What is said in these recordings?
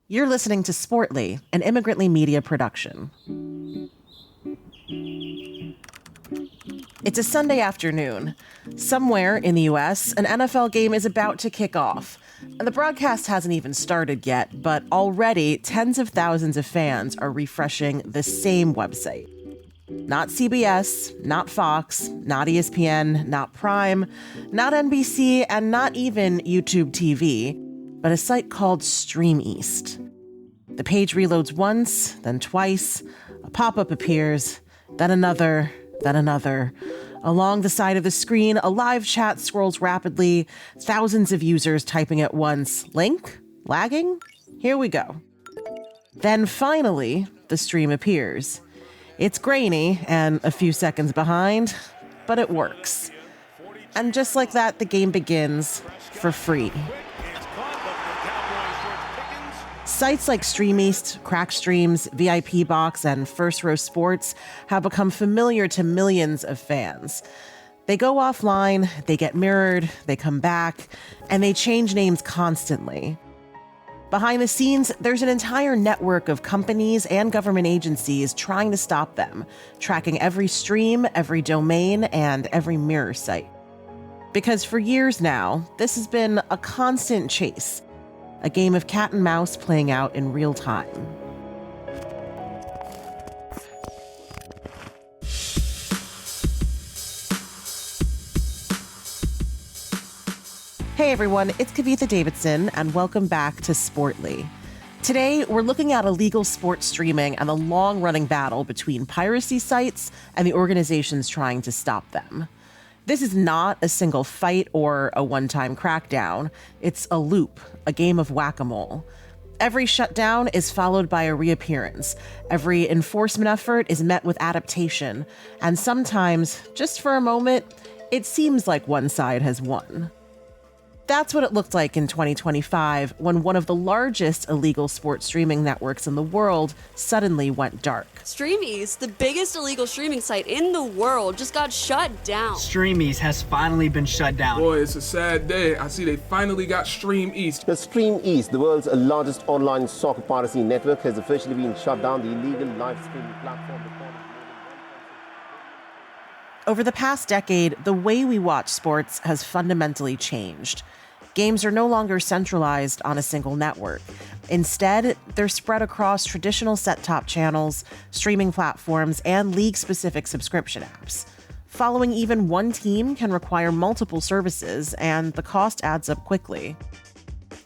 You're listening to Sportly, an Immigrantly Media production. It's a Sunday afternoon. Somewhere in the U.S., an NFL game is about to kick off. And the broadcast hasn't even started yet, but already tens of thousands of fans are refreshing the same website. Not CBS, not Fox, not ESPN, not Prime, not NBC, and not even YouTube TV, but a site called Streameast. The page reloads once, then twice, a pop-up appears, then another. Along the side of the screen, a live chat scrolls rapidly, thousands of users typing at once. Link? Lagging? Here we go. Then finally, the stream appears. It's grainy and a few seconds behind, but it works. And just like that, the game begins for free. Sites like Streameast, Crack Streams, VIP Box, and First Row Sports have become familiar to millions of fans. They go offline, they get mirrored, they come back, and they change names constantly. Behind the scenes, there's an entire network of companies and government agencies trying to stop them, tracking every stream, every domain, and every mirror site. Because for years now, this has been a constant chase. A game of cat and mouse playing out in real time. Hey everyone, it's Kavitha Davidson, and welcome back to Sportly. Today, we're looking at illegal sports streaming and the long-running battle between piracy sites and the organizations trying to stop them. This is not a single fight or a one-time crackdown. It's a loop, a game of whack-a-mole. Every shutdown is followed by a reappearance. Every enforcement effort is met with adaptation. And sometimes, just for a moment, it seems like one side has won. That's what it looked like in 2025 when one of the largest illegal sports streaming networks in the world suddenly went dark. Streameast, the biggest illegal streaming site in the world, just got shut down. Streameast has finally been shut down. Boy, it's a sad day. I see they finally got Streameast. The Streameast, the world's largest online soccer piracy network, has officially been shut down. The illegal live streaming platform. Over the past decade, the way we watch sports has fundamentally changed. Games are no longer centralized on a single network. Instead, they're spread across traditional set-top channels, streaming platforms, and league-specific subscription apps. Following even one team can require multiple services, and the cost adds up quickly.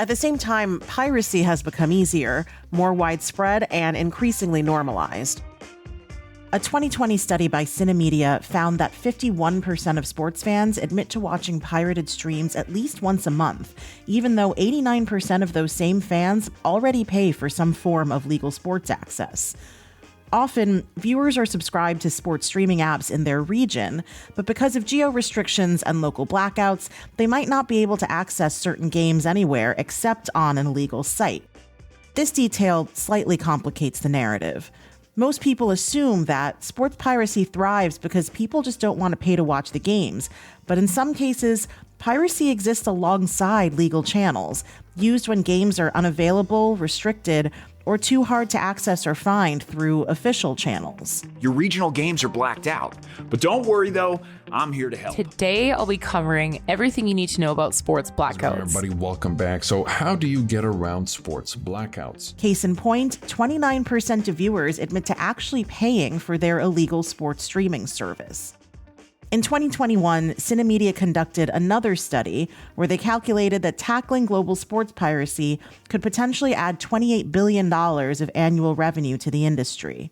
At the same time, piracy has become easier, more widespread, and increasingly normalized. A 2020 study by Cinemedia found that 51% of sports fans admit to watching pirated streams at least once a month, even though 89% of those same fans already pay for some form of legal sports access. Often, viewers are subscribed to sports streaming apps in their region, but because of geo-restrictions and local blackouts, they might not be able to access certain games anywhere except on an illegal site. This detail slightly complicates the narrative. Most people assume that sports piracy thrives because people just don't want to pay to watch the games. But in some cases, piracy exists alongside legal channels, used when games are unavailable, restricted, or too hard to access or find through official channels. Your regional games are blacked out. But don't worry though, I'm here to help. Today, I'll be covering everything you need to know about sports blackouts. Hi everybody, welcome back. So how do you get around sports blackouts? Case in point, 29% of viewers admit to actually paying for their illegal sports streaming service. In 2021, Cinemedia conducted another study where they calculated that tackling global sports piracy could potentially add $28 billion of annual revenue to the industry.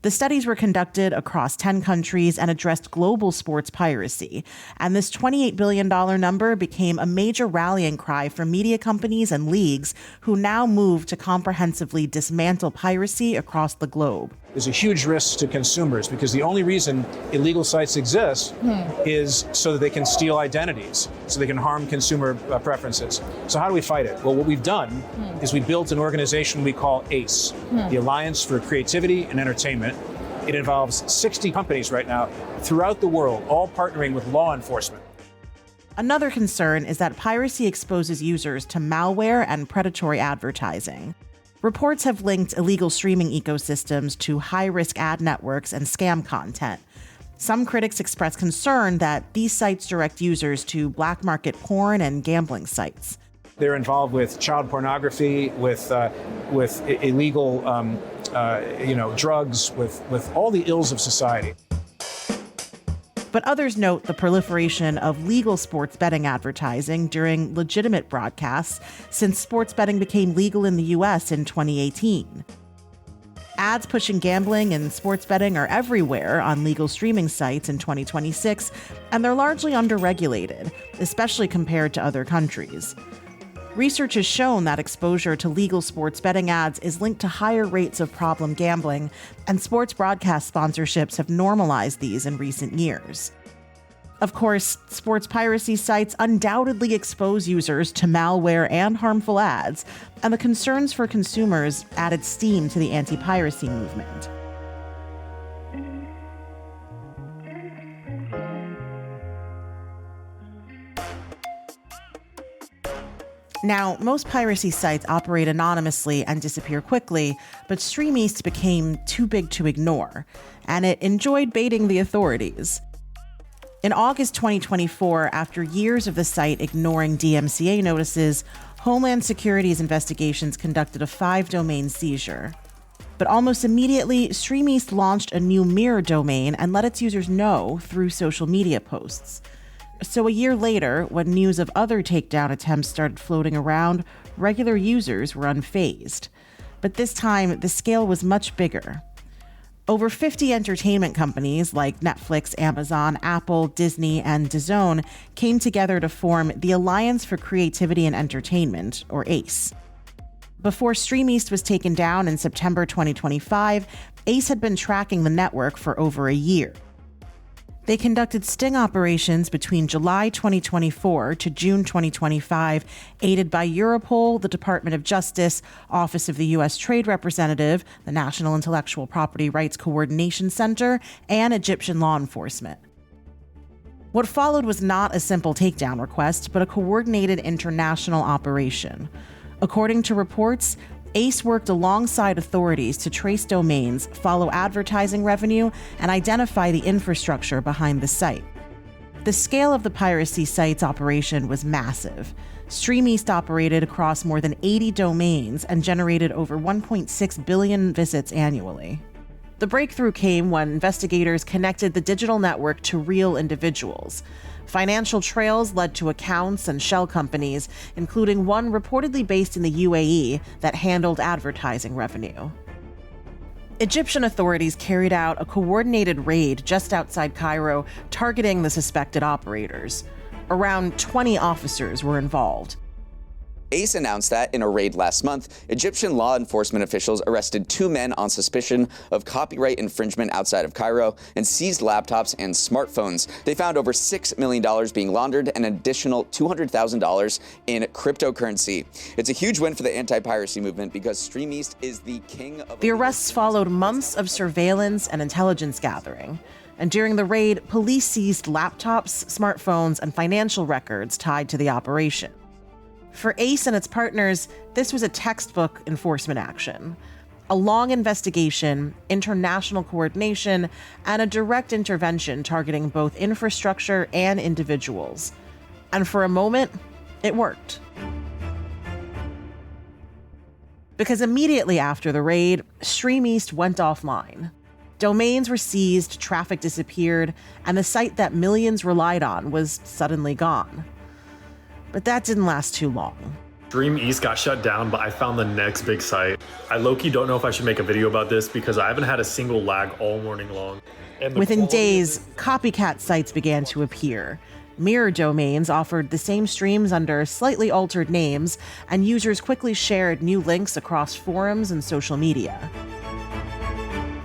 The studies were conducted across 10 countries and addressed global sports piracy, and this $28 billion number became a major rallying cry for media companies and leagues who now move to comprehensively dismantle piracy across the globe. There's a huge risk to consumers because the only reason illegal sites exist is so that they can steal identities, so they can harm consumer preferences. So how do we fight it? Well, what we've done is we built an organization we call ACE, the Alliance for Creativity and Entertainment. It involves 60 companies right now throughout the world, all partnering with law enforcement. Another concern is that piracy exposes users to malware and predatory advertising. Reports have linked illegal streaming ecosystems to high-risk ad networks and scam content. Some critics express concern that these sites direct users to black market porn and gambling sites. They're involved with child pornography, with illegal, drugs, with all the ills of society. But others note the proliferation of legal sports betting advertising during legitimate broadcasts since sports betting became legal in the U.S. in 2018. Ads pushing gambling and sports betting are everywhere on legal streaming sites in 2026, and they're largely underregulated, especially compared to other countries. Research has shown that exposure to legal sports betting ads is linked to higher rates of problem gambling, and sports broadcast sponsorships have normalized these in recent years. Of course, sports piracy sites undoubtedly expose users to malware and harmful ads, and the concerns for consumers added steam to the anti-piracy movement. Now, most piracy sites operate anonymously and disappear quickly, but Streameast became too big to ignore, and it enjoyed baiting the authorities. In August 2024, after years of the site ignoring DMCA notices, Homeland Security's investigations conducted a 5-domain seizure. But almost immediately, Streameast launched a new mirror domain and let its users know through social media posts. So a year later, when news of other takedown attempts started floating around, regular users were unfazed. But this time, the scale was much bigger. Over 50 entertainment companies like Netflix, Amazon, Apple, Disney, and DAZN came together to form the Alliance for Creativity and Entertainment, or ACE. Before Streameast was taken down in September 2025, ACE had been tracking the network for over a year. They conducted sting operations between July 2024 to June 2025, aided by Europol, the Department of Justice, Office of the U.S. Trade Representative, the National Intellectual Property Rights Coordination Center, and Egyptian law enforcement. What followed was not a simple takedown request, but a coordinated international operation. According to reports, ACE worked alongside authorities to trace domains, follow advertising revenue, and identify the infrastructure behind the site. The scale of the piracy site's operation was massive. Streameast operated across more than 80 domains and generated over 1.6 billion visits annually. The breakthrough came when investigators connected the digital network to real individuals. Financial trails led to accounts and shell companies, including one reportedly based in the UAE that handled advertising revenue. Egyptian authorities carried out a coordinated raid just outside Cairo, targeting the suspected operators. Around 20 officers were involved. ACE announced that in a raid last month, Egyptian law enforcement officials arrested 2 men on suspicion of copyright infringement outside of Cairo and seized laptops and smartphones. They found over $6 million being laundered and an additional $200,000 in cryptocurrency. It's a huge win for the anti-piracy movement because Streameast is the king of... The arrests followed months of surveillance and intelligence gathering. And during the raid, police seized laptops, smartphones, and financial records tied to the operation. For ACE and its partners, this was a textbook enforcement action. A long investigation, international coordination, and a direct intervention targeting both infrastructure and individuals. And for a moment, it worked. Because immediately after the raid, Streameast went offline. Domains were seized, traffic disappeared, and the site that millions relied on was suddenly gone. But that didn't last too long. Streameast got shut down, but I found the next big site. I low-key don't know if I should make a video about this because I haven't had a single lag all morning long. Within days, copycat sites began to appear. Mirror domains offered the same streams under slightly altered names, and users quickly shared new links across forums and social media.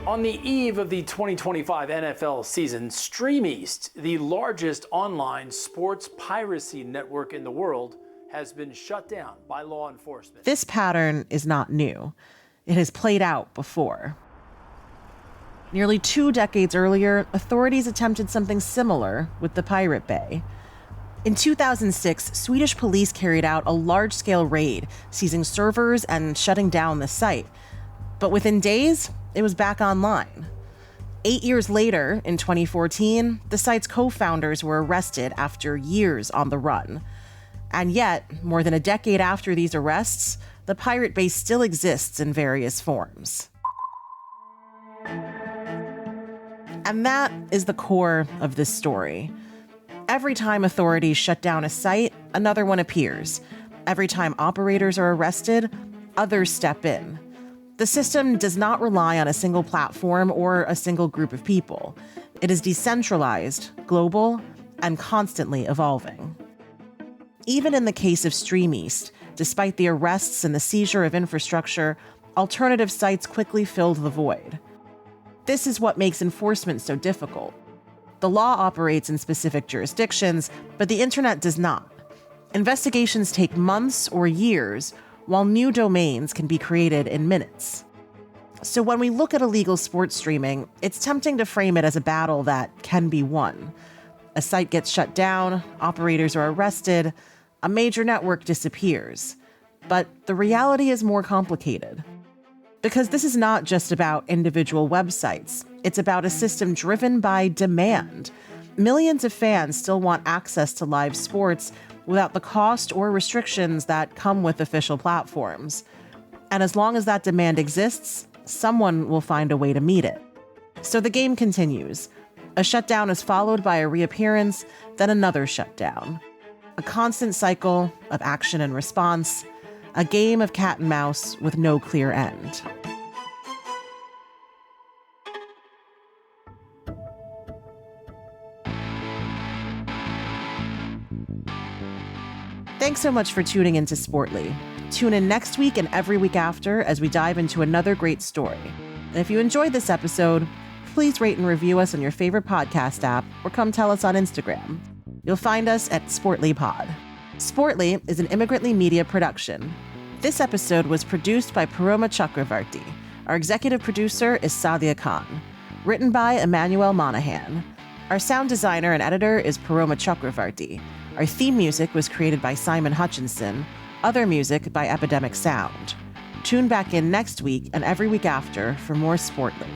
On the eve of the 2025 NFL season, Streameast, the largest online sports piracy network in the world, has been shut down by law enforcement. This pattern is not new. It has played out before. Nearly 2 decades earlier, authorities attempted something similar with the Pirate Bay. In 2006, Swedish police carried out a large-scale raid, seizing servers and shutting down the site. But within days, it was back online. 8 years later, in 2014, the site's co-founders were arrested after years on the run. And yet, more than a decade after these arrests, the pirate base still exists in various forms. And that is the core of this story. Every time authorities shut down a site, another one appears. Every time operators are arrested, others step in. The system does not rely on a single platform or a single group of people. It is decentralized, global, and constantly evolving. Even in the case of Streameast, despite the arrests and the seizure of infrastructure, alternative sites quickly filled the void. This is what makes enforcement so difficult. The law operates in specific jurisdictions, but the internet does not. Investigations take months or years, while new domains can be created in minutes. So when we look at illegal sports streaming, it's tempting to frame it as a battle that can be won. A site gets shut down, operators are arrested, a major network disappears. But the reality is more complicated. Because this is not just about individual websites, it's about a system driven by demand. Millions of fans still want access to live sports without the cost or restrictions that come with official platforms. And as long as that demand exists, someone will find a way to meet it. So the game continues. A shutdown is followed by a reappearance, then another shutdown. A constant cycle of action and response, a game of cat and mouse with no clear end. Thanks so much for tuning into Sportly. Tune in next week and every week after as we dive into another great story. And if you enjoyed this episode, please rate and review us on your favorite podcast app or come tell us on Instagram. You'll find us at SportlyPod. Sportly is an Immigrantly Media production. This episode was produced by Paroma Chakravarti. Our executive producer is Sadia Khan. Written by Emmanuel Monahan. Our sound designer and editor is Paroma Chakravarti. Our theme music was created by Simon Hutchinson. Other music by Epidemic Sound. Tune back in next week and every week after for more Sportly.